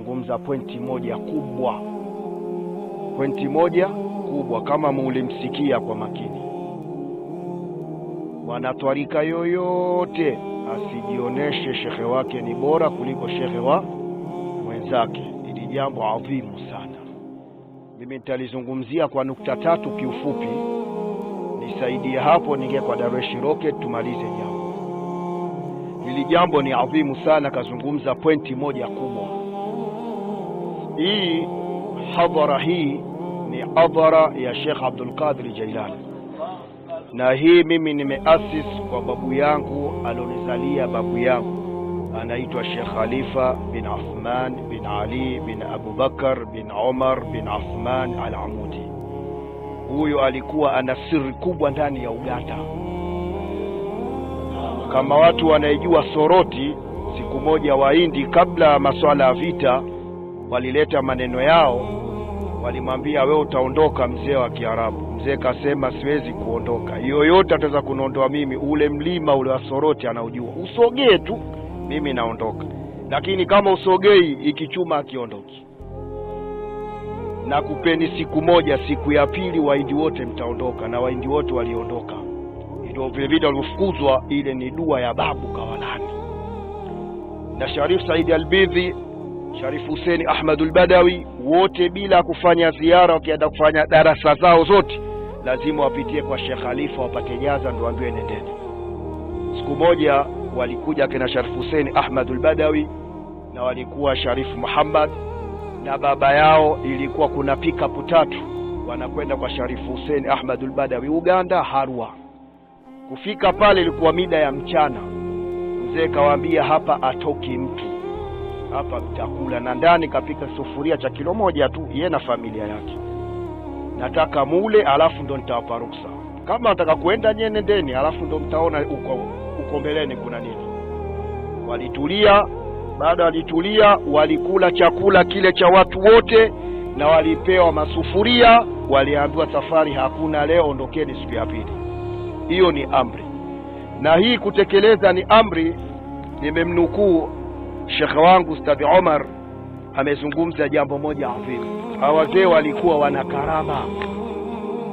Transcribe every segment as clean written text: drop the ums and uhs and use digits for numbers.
kazungumza pointi moja kubwa. Pointi moja kubwa, kama mulimsikia kwa makini. Wanatwarika yoyote asijioneshe shekhe wake ni bora kuliko shekhe wa mwenzake. Ili jambo adhimu sana. Mimi nitalizungumzia kwa nukta 3 kiufupi. Nisaidie hapo ninge kwa Daruesh Rocket tumalize jambo. Hili jambo ni adhimu sana, kazungumza pointi moja kubwa. Hii hadhara hii ni hadhara ya Sheikh Abdul Qadir Jailani. Na hii mimi nimeasis kwa babu yangu alonizalia babu yangu. Anaitwa Sheikh Khalifa bin Uthman bin Ali bin Abu Bakar bin Umar bin Uthman al-Amudi. Huyo alikuwa ana siri kubwa ndani ya Uganda. Kama watu wanaijua Soroti, siku moja Wahindi kabla masuala ya vita walileta maneno yao, walimwambia wewe utaondoka mzee wa Kiarabu. Mzee kasema siwezi kuondoka. Yoyote ataweza kuniondoa mimi, ule mlima ule wa Soroti anaujua. Usogee tu mimi naondoka. Lakini kama usogei ikichuma akiondoki. Na kupeni siku moja, siku ya pili Wahindi wote mtaondoka, na Wahindi wote waliondoka. Ndio vile vile walifukuzwa. Ile ni dua ya babu Kawalani. Na Sharif Said Al-Bidhi, Sharif Hussein Ahmad Al-Badawi, wote bila kufanya ziara, wakienda kufanya darasa zao zote lazima wapitie kwa Sheikh Khalifa wapate jaza ndio waambiwe nendeni. Siku moja walikuja kina Sharif Hussein Ahmad Al-Badawi na walikuwa Sharif Muhammad na baba yao. Ilikuwa kuna pickup 3 wanakwenda kwa Sharif Hussein Ahmad Al-Badawi Uganda, Harwa. Kufika pale ilikuwa mida ya mchana. Mzee kawaambia hapa atoki mtu, hapa mtakula. Na ndani kapika sufuria cha kilo 1 tu, yeye na familia yake. Nataka mule alafu ndo nitawapa ruksa. Kama nataka kuenda nyene ndeni, alafu ndo mtaona uko mbeleni kuna nini. Walitulia. Baada walitulia, walikula chakula kile cha watu wote na walipewa masufuria. Waliambiwa safari hakuna leo, ondokeni siku ya pili. Hiyo ni amri. Na hii kutekeleza ni amri. Nimemnukuu Sheikh wangu Ustadh Omar amezungumza jambo moja adhimu. Hawazee walikuwa wana karama.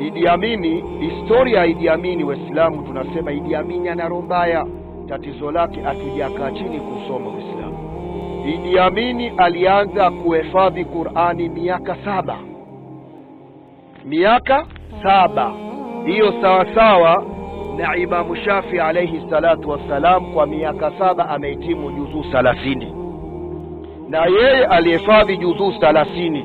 Idi Amini, historia ya Idi Amini, Waislamu tunasema Idi Amini ana roho mbaya. Tatizo lake hatujakaa chini kusoma Uislamu. Idi Amini alianza kuhifadhi Qur'ani miaka 7. Miaka 7. Hiyo sawa sawa na Imam Shafi alayhi salatu wassalam kwa miaka 7 amehitimu juzuu 30. Na yeye alihifadhi juzuu 30.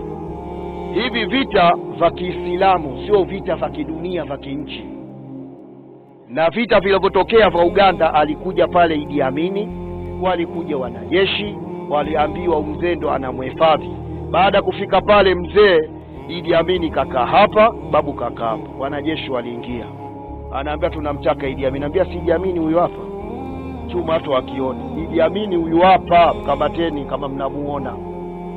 Hivi vita vya Kiislamu sio vita vya kidunia vya kinchi. Na vita vilivyotokea vya Uganda alikuja pale Idi Amini, walikuja wanajeshi, waliambiwa mzee ndo anamhifadhi. Baada kufika pale mzee, Idi Amini kakaa hapa, babu kakaa hapa. Wanajeshi waliingia. Anaambia tunamtaka Idi Amini. Anambia si Idi Amini huyu hapa. Chuma watu wakiona. Idi Amini huyu hapa, kamateni kama mnamuona.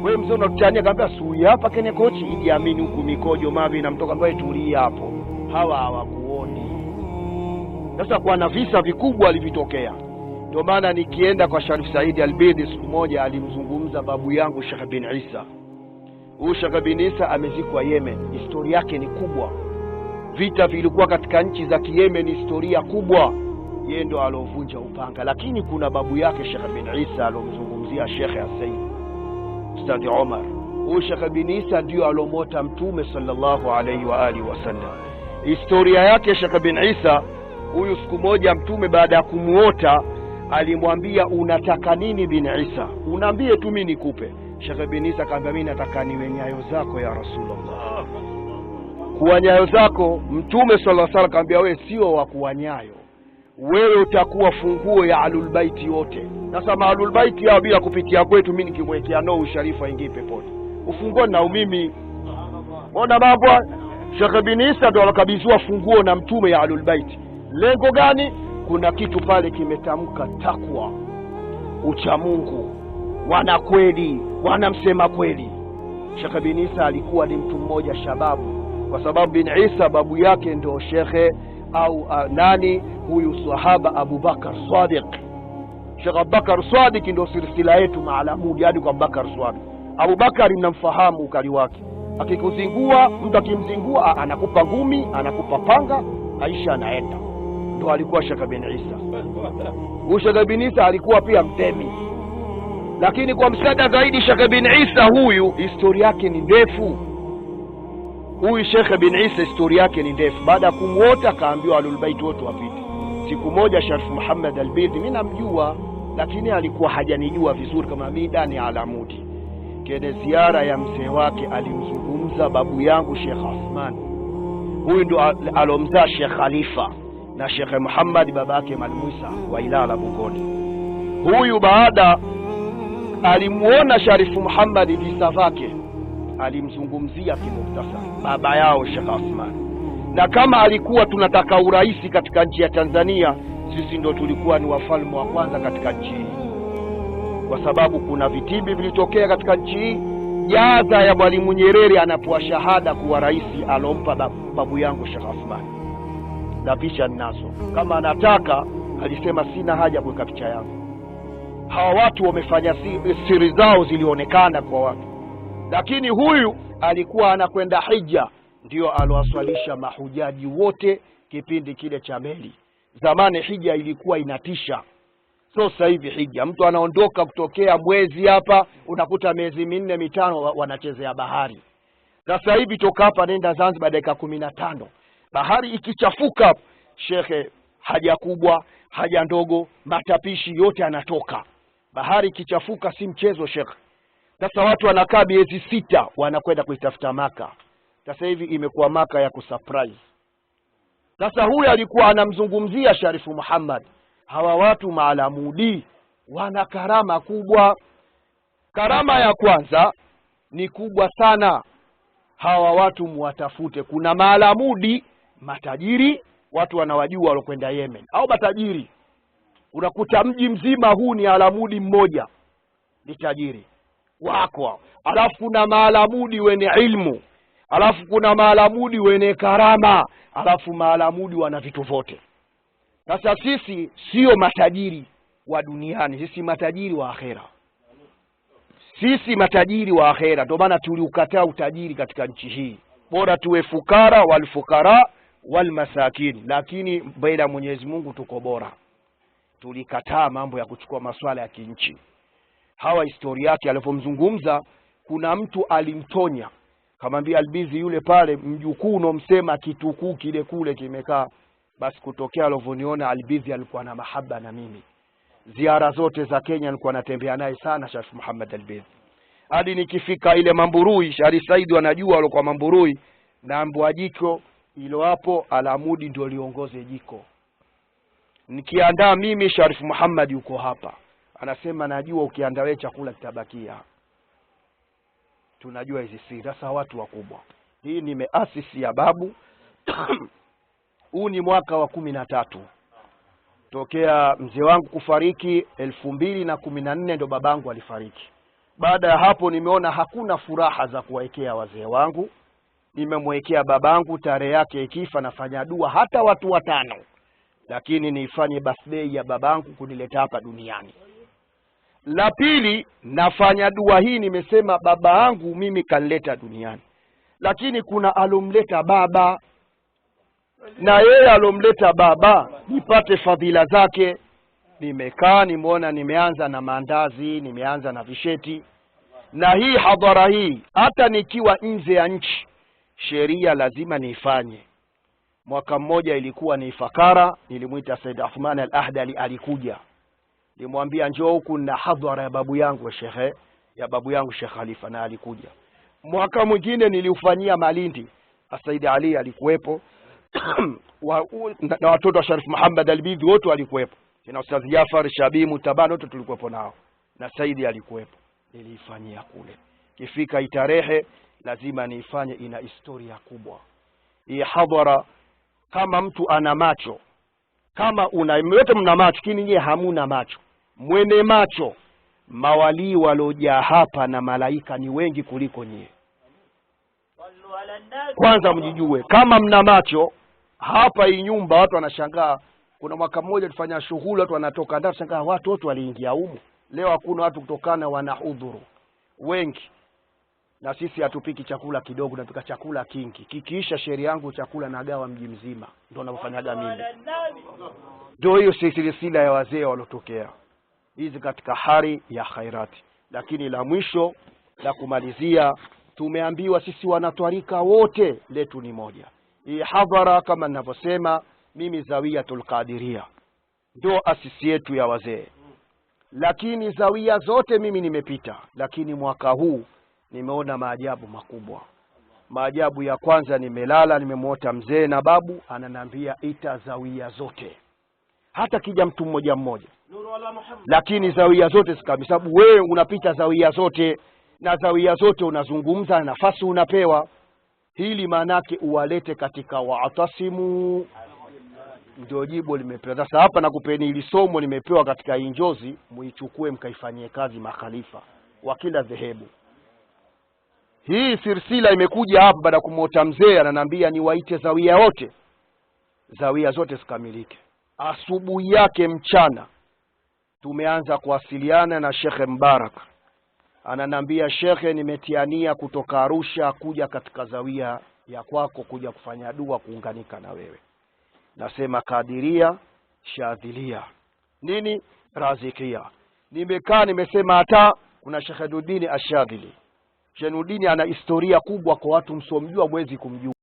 Wewe mzee unatutania, kaambia si huyu hapa kene kochi. Idi Amini huku mikojo mavi inamtoka, ambaye tulia hapo. Hawa hawakuoni. Sasa kwa na visa vikubwa alivitokea. Ndio maana nikienda kwa Sharif Said Al-Bidhi siku moja alimzungumza babu yangu Sheikh bin Isa. Huyu Sheikh bin Isa amezikwa Yemen. Historia yake ni kubwa. Vita vilikuwa katika nchi za Yemen, historia kubwa. Yeye ndo alovunja upanga. Lakini kuna babu yake Sheikh bin Isa alomzungumzia Sheikh Hussein Ustadh Omar. Huyu Sheikh bin Isa ndio alomota Mtume sallallahu alayhi wa alihi wasallam. Historia yake Sheikh bin Isa, huyu siku moja Mtume baada ya kumuota alimwambia unataka nini bin Isa? Unaambie tu mimi nikupe. Sheikh bin Isa akamwambia mimi nataka niwe nyayo zako ya Rasulullah. Kuwa nyayo zako. Mtume sallallahu alaihi wasallam akamwambia wewe sio wa kuwa nyayo. Wewe utakuwa funguo ya Ahlul Bait wote. Sasa Ahlul Bait yao bila kupitia kwetu mimi nikimwekea no Sharifa ingie peponi. Ufunguo na mimi. Mbona mambo? Sheikh bin Isa ndo alakabidhiwa funguo na Mtume ya Ahlul Bait. Lengo gani? Kuna kitu pale kimetamka takwa, ucha Mungu, wana kweli, wanamsema kweli. Sheikh bin Isa alikuwa ni mtu mmoja shababu, kwa sababu bin Isa babu yake ndio shekhe au nani huyu sahaba Abu Bakar Sadiq. Sheikh Abu Bakar Sadiq ndio silsila yetu maalamudi hadi kwa Bakar Sadiq. Abubakari mnamfahamu ukali wake, akikuzingua, mtu akimzingua anakupa ngumi, anakupa panga, Aisha anaenda. Ndio alikuwa Sheikh bin Isa. Sheikh bin Isa alikuwa pia mtemi, lakini kwa msaada zaidi Sheikh bin Isa huyu historia yake ni ndefu. Huyu Sheikh bin Isa historia yake ni ndefu. Baada ya kumwota akaambiwa Ahlul Bait wote wapite. Siku moja Sharif Muhammad al-Bidhi, mimi namjua lakini alikuwa hajanijua vizuri kama mimi Dani Alamudi. Kwenye ziara ya mzee wake alimzungumza babu yangu Sheikh Osman. Huyu ndo alomzaa Sheikh Khalifa na Sheikh Muhammad babake Malmuisa wa Ilala Bugoni. Huyu baada alimuona Sharif Muhammad visa vake, alimzungumzia kimuktasari baba yao Sheikh Osman. Na kama alikuwa tunataka uraisi katika nchi ya Tanzania, sisi ndo tulikuwa ni wafalme wa kwanza katika nchi hii, kwa sababu kuna vitimbi vilitokea katika nchi hii. Jaza ya Mwalimu Nyerere anapoa shahada kuwa rais alompa babu yangu Sheikh Osman, na picha ninazo. Kama anataka alisema sina haja kuweka picha yangu. Hawa watu wamefanya siri zao zilionekana kwa watu, lakini huyu alikuwa anakwenda hija, ndio alowaswalisha mahujaji wote kipindi kile cha meli. Zamani hija ilikuwa inatisha. So sasa hivi hija mtu anaondoka kutokea mwezi hapa, unakuta miezi 4 5 wanachezea bahari. Sasa hivi toka hapa nenda Zanzibar dakika 15. Bahari ikichafuka, shekhe, haja kubwa, haja ndogo, matapishi yote anatoka. Bahari ikichafuka si mchezo shekhe. Sasa watu wanakaa miezi 6 wanakwenda kuitafuta Maka. Sasa hivi imekuwa Maka ya kusurprise. Sasa huyu alikuwa anamzungumzia Sharifu Muhammad. Hawa watu Maalamudi wana karama kubwa. Karama ya kwanza ni kubwa sana. Hawa watu muwatafute. Kuna Maalamudi matajiri, watu wanawajua walokwenda Yemen, au matajiri. Unakuta mji mzima huu ni Alamudi mmoja, ni tajiri wako. Alafu kuna Maalamudi wenye ilmu, alafu kuna Maalamudi wenye karama, alafu Maalamudi wana vitu vote. Sasa sisi sio matajiri wa duniani, sisi matajiri wa akhera. Sisi matajiri wa akhera, ndio maana tuliukataa utajiri katika nchi hii. Bora tuwe fukara wal masakin, lakini mbele ya Mwenyezi Mungu tuko bora. Tulikataa mambo ya kuchukua masuala ya kinchi. Hawa historia yake alipomzungumza, kuna mtu alimtonya, kamwambia Albizi yule pale mjukuu unomsema kitukuu kile kule kimekaa. Basi kutokea alovoniona Albizi alikuwa na mahaba na mimi. Ziara zote za Kenya nilikuwa natembea naye sana Sharif Muhammad Albizi. Hadi nikifika ile Mamburui, Shari Said wanajua alikuwa Mamburui, na ambwa jiko ilo hapo Alamudi ndio liongoze jiko. Nikiandaa mimi Sharif Muhammad yuko hapa. Anasema najua ukiandaa wewe chakula kitabakia. Tunajua hizi siri. Sasa watu wakubwa. Hii nimeasisi ya babu. Huu ni mwaka wa 13. Tokea mzee wangu kufariki 2014 ndo babangu alifariki. Baada ya hapo nimeona hakuna furaha za kuwaekea wazee wangu. Nimemwekea babangu tarehe yake ikifa nafanya dua hata watu 5. Lakini niifanye birthday ya babangu kunileta hapa duniani. La pili, nafanya dua hii nimesema baba yangu mimi kanileta duniani. Lakini kuna alomleta baba, na yeye alomleta baba nipate fadhila zake. Nimekaa nimeona nimeanza na maandazi, nimeanza na visheti. Na hii hadhara hii hata nikiwa nje ya nchi sheria lazima niifanye. Mwaka mmoja ilikuwa ni Ifakara, nilimuita Said Uthman al-Ahdali alikuja. Nilimwambia njoo huku na hadhara ya babu yangu Sheikh Khalifa, na alikuja. Mwaka mwingine niliufanyia Malindi, Said Ali alikuwepo. Na watoto wa Sharif Muhammad Albizi wote walikuwepo. Na Ustaz Jafar Shabi Mutabano wote tulikuwepo nao. Na Saidi alikuwepo. Nilifanyia kule. Kifika itarehe lazima niifanye, ina historia kubwa. Hii hadhara kama mtu ana macho, kama wote mna macho lakini nyie hamuna macho. Mwene macho, mawali walojaa hapa na malaika ni wengi kuliko nyie. Kwanza mjijue kama mna macho. Hapa hii nyumba watu wanashangaa. Kuna mwaka mmoja tulifanya shughuli watu wanatoka ndani, shangaa watu wote waliingia humu. Leo hakuna watu kutokana wanahudhuru. Wengi na sisi hatupiki chakula kidogo, tunapika chakula kingi. Kikiisha sheria yangu chakula nagawa mji mzima, ndio ninafanyaga mimi. Ndio hiyo silsila ya wazee walotokea hizi katika hari ya khairati. Lakini la mwisho la kumalizia, tumeambiwa sisi wanatwarika wote letu ni moja. Hii hadhara kama ninavyosema mimi Zawiyatul Qadiria ndio asisi yetu ya wazee, lakini zawia zote mimi nimepita. Lakini mwaka huu nimeona maajabu makubwa. Maajabu ya kwanza, nimelala nimemwota mzee na babu ananiambia ita zawia zote, hata kija mtu mmoja mmoja, lakini zawia zote sikami, sababu wewe unapita zawia zote na zawia zote unazungumza, nafasi unapewa. Hili maanake uwalete katika wa'tasimu, ndio jibu limepewa. Sasa hapa nakupeni ili somo limepewa katika injozi, muichukue mkaifanyie kazi makhalifa wa kila dhehebu. Hii silsila imekuja hapa baada kumwota mzee ananiambia niwaite zawia wote, zawia zote zikamilike. Asubuhi yake mchana tumeanza kuwasiliana na Shekhe Mbarak, ananiambia Shekhe, nimetiania kutoka Arusha kuja katika zawia ya kwako kuja kufanya dua kuunganika na wewe. Nasema Kadiria, Shadhilia, nini Razikia. Nimekaa nimesema hata kuna Sheikh Nuruddin Ashadhili. Sheikh Nuruddin ana historia kubwa, kwa watu msomjua mwezi kumjua.